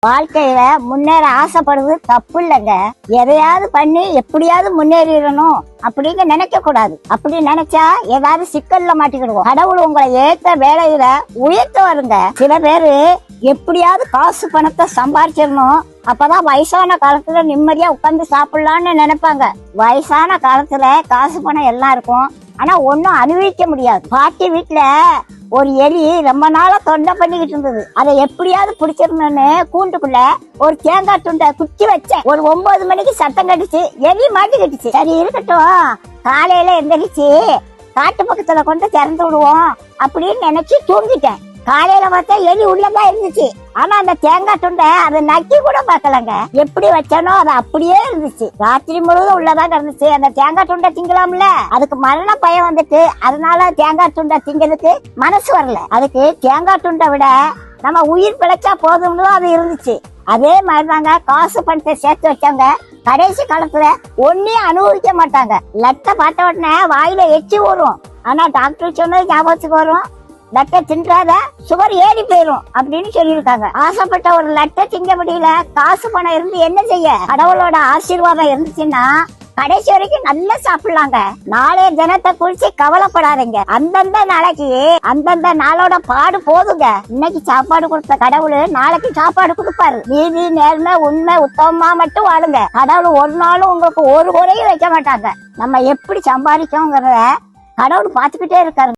வாழ்க்கையில முன்னேற ஆசைப்படுறது தப்பு இல்லைங்க. எதையாவது பண்ணி எப்படியாவது முன்னேறிடணும் அப்படின்னு நினைக்க கூடாது. அப்படி நினைச்சா ஏதாவது சிக்கல்ல மாட்டிக்கிடுவோம். கடவுள் உங்களை ஏத்த வேலையில உயர்த்த வருங்க. சில பேரு எப்படியாவது காசு பணத்தை சம்பாரிச்சிடணும், அப்பதான் வயசான காலத்துல நிம்மதியா உட்கார்ந்து சாப்பிடலாம்னு நினைப்பாங்க. வயசான காலத்துல காசு பணம் எல்லாம் இருக்கும், ஆனா ஒன்னும் அனுபவிக்க முடியாது. பாட்டி வீட்டுல ஒரு எலி ரொம்ப நாளா தொண்டை பண்ணிக்கிட்டு இருந்தது. அதை எப்படியாவது பிடிச்சிடணும்னு கூண்டுக்குள்ள ஒரு தேங்காய் துண்டை குத்தி வச்சேன். ஒரு 9 மணிக்கு சத்தம் கட்டுச்சு, எலி மாட்டிக்கிட்டுச்சு. சரி இருக்கட்டும், காலையில எந்திரிச்சு காட்டு பக்கத்துல கொண்டு திறந்து விடுவோம் அப்படின்னு நினைச்சு தூங்கிட்டேன். காலையில பார்த்தா எலி உள்ளதான் இருந்துச்சு. ஆனா அந்த தேங்காய் துண்டை அதை நக்கி கூட பார்க்கலங்க. எப்படி வச்சானோ அது அப்படியே இருந்துச்சு. ராத்திரி முழுவதும் உள்ளதான் இருந்துச்சு. அந்த தேங்காய் துண்டை திங்கலாம்ல, அதுக்கு மரண பயம் வந்துட்டு அதனால தேங்காய் துண்டை திங்கிறதுக்கு மனசு வரல. அதுக்கு தேங்காய் துண்டை விட நம்ம உயிர் பிழைச்சா போதும்னு அது இருந்துச்சு. அதே மாதிரிதாங்க காசு பணத்தை சேர்த்து வச்சாங்க. கடைசி காலத்துல ஒன்னையும் அனுபவிக்க மாட்டாங்க. லட்டை பார்த்த உடனே வாயில எச்சி வரும், ஆனா டாக்டர் சொன்னது ஞாபகத்துக்கு வரும், லட்டை தின்றாத சுகர் ஏறி போயிரும் அப்படின்னு சொல்லியிருக்காங்க. ஆசைப்பட்ட ஒரு லட்டை திங்க முடியல, காசு பணம் இருந்து என்ன செய்ய? கடவுளோட ஆசீர்வாதம் இருந்துச்சுன்னா கடைசி வரைக்கும் நல்லா சாப்பிடலாங்க. நாளைய தினத்தை குறிச்சு கவலைப்படாதீங்க. அந்தந்த நாளைக்கு அந்தந்த நாளோட பாடு போதுங்க. இன்னைக்கு சாப்பாடு கொடுத்த கடவுள் நாளைக்கு சாப்பாடு கொடுப்பாரு. நீதி நேர்மை உண்மை உத்தமமா மட்டும் வாழுங்க. கடவுள் ஒரு நாளும் உங்களுக்கு ஒரு குறையும் வைக்க மாட்டாங்க. நம்ம எப்படி சம்பாதிக்கோங்கிறத கடவுள் பார்த்துக்கிட்டே இருக்காரு.